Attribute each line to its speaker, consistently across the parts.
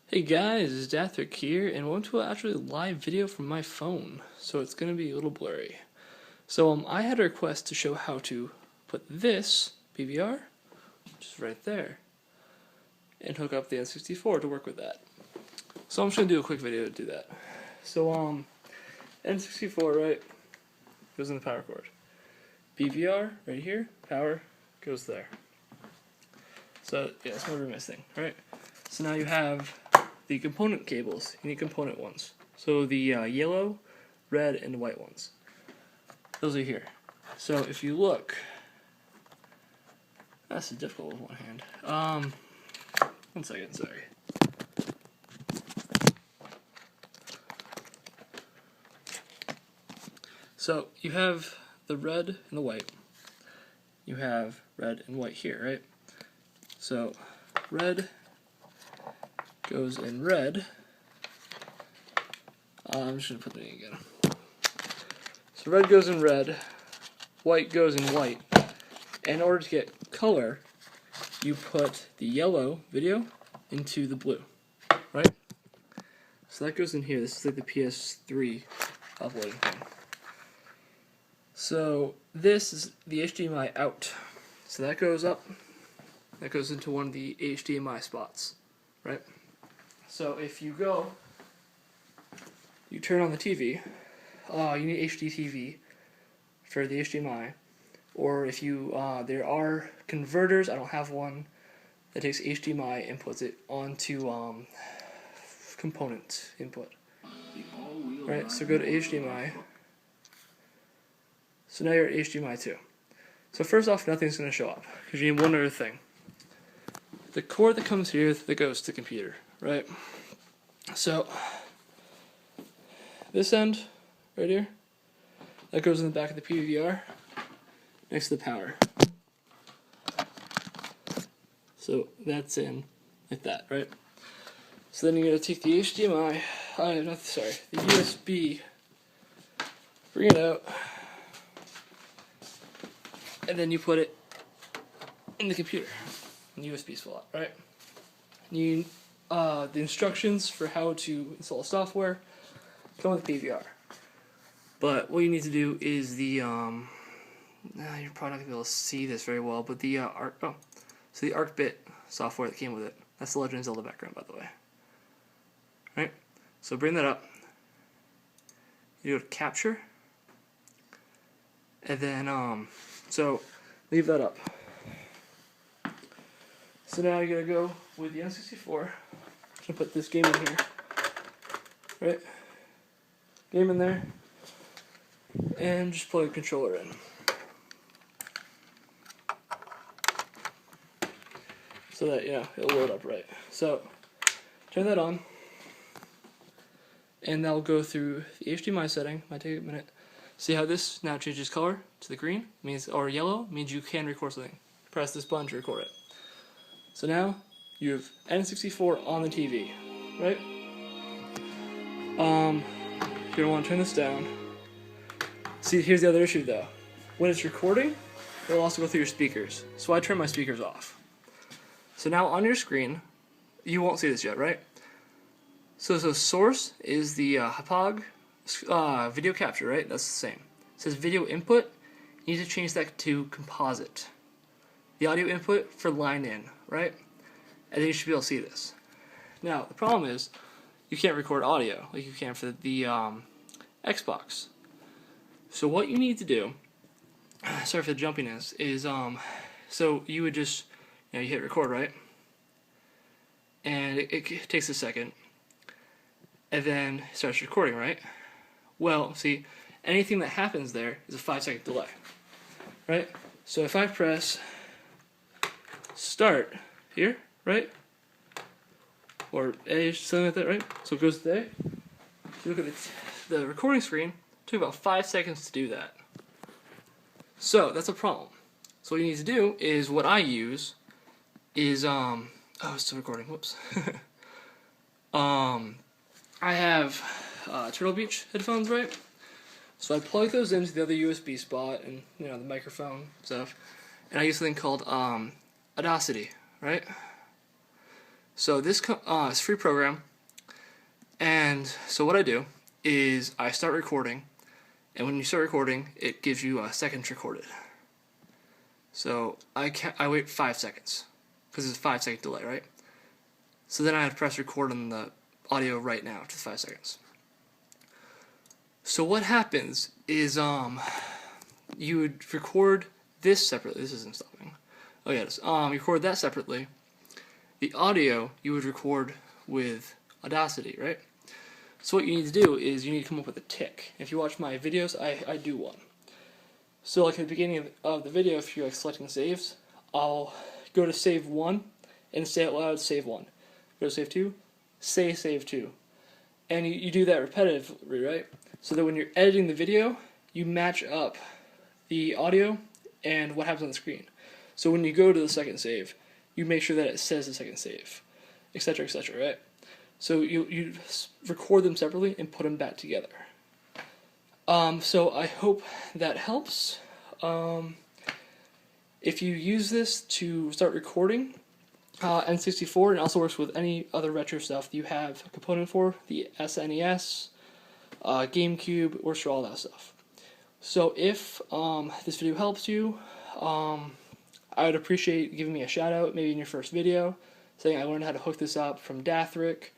Speaker 1: Hey guys, it's Dathric here, and welcome to actually a live video from my phone, so it's going to be a little blurry. So I had a request to show how to put this PVR, which is right there, and hook up the N64 to work with that. So I'm just going to do a quick video to do that. So N64, right, goes in the power cord. PVR, right here, power, goes there. So yeah, that's what we're missing, right? So now you have the component cables. You need component ones. So the yellow, red, and white ones. Those are here. So if you look, that's difficult with one hand. 1 second, sorry. So you have the red and the white. You have red and white here, right? So red goes in red. I'm just going to put that in again. So red goes in red, white goes in white. And in order to get color, you put the yellow video into the blue, right? So that goes in here. This is like the PS3 uploading thing. So this is the HDMI out. So that goes up. That goes into one of the HDMI spots, right? So if you go, you turn on the TV, you need HD TV for the HDMI, or if you, there are converters, I don't have one, that takes HDMI and puts it onto component input. Right, so go to HDMI. So now you're at HDMI 2. So first off, nothing's going to show up, because you need one other thing. The cord that comes here that goes to the computer, right? So this end right here, that goes in the back of the PVR next to the power. So that's in like that, right? So then you're gonna take the HDMI, the USB, bring it out, and then you put it in the computer, in the USB slot, right? You the instructions for how to install software come with PVR. But what you need to do is the you're probably not gonna be able to see this very well, but the so the ArcBit software that came with it. That's the Legend of Zelda background, by the way. Right? So bring that up. You go to capture, and then so leave that up. So now you're gonna go with the N64. I'm gonna put this game in here. Right? Game in there. And just plug the controller in. So that, it'll load up right. So turn that on. And that'll go through the HDMI setting. Might take a minute. See how this now changes color to the green? Or yellow means you can record something. Press this button to record it. So now you have N64 on the TV, right? You're gonna want to turn this down. See, here's the other issue though. When it's recording, it'll also go through your speakers. So I turn my speakers off. So now on your screen, you won't see this yet, right? So source is the Hauppauge video capture, right? That's the same. It says video input. You need to change that to composite. The audio input for line in, right? And then you should be able to see this. Now, the problem is, you can't record audio like you can for the Xbox. So what you need to do, sorry for the jumpiness, is so you would just, you hit record, right? And it takes a second, and then it starts recording, right? Well, see, anything that happens there is a 5-second delay, right? So if I press start here, right? Or A, something like that, right? So it goes to A. If you look at the recording screen, it took about 5 seconds to do that. So that's a problem. So what you need to do is, what I use is, oh, it's still recording, whoops. I have Turtle Beach headphones, right? So I plug those into the other USB spot and, the microphone stuff. And I use something called Audacity, right? So this is a free program, and so what I do is I start recording, and when you start recording, it gives you seconds recorded. So I wait 5 seconds, because it's a 5-second delay, right? So then I have to press record on the audio right now to 5 seconds. So what happens is you would record this separately. This isn't stopping. Oh yes, you record that separately. The audio you would record with Audacity, right? So what you need to do is you need to come up with a tick. If you watch my videos, I do one. So like at the beginning of the video, if you're like selecting saves, I'll go to save 1 and say out loud save 1. Go to save 2, say save 2. And you do that repetitively, right? So that when you're editing the video, you match up the audio and what happens on the screen. So when you go to the second save, you make sure that it says the second save, etc., right? So you record them separately and put them back together. So I hope that helps. If you use this to start recording N64, and it also works with any other retro stuff that you have a component for, the SNES, GameCube, works for all that stuff. So if this video helps you, I would appreciate giving me a shout out, maybe in your first video, saying I learned how to hook this up from Dathrick.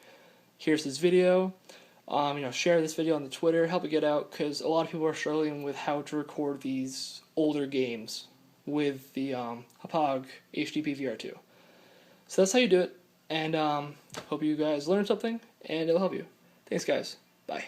Speaker 1: Here's this video. Share this video on the Twitter, help it get out, because a lot of people are struggling with how to record these older games with the Hauppauge HD Pvr2. So that's how you do it, and hope you guys learned something, and it'll help you. Thanks, guys. Bye.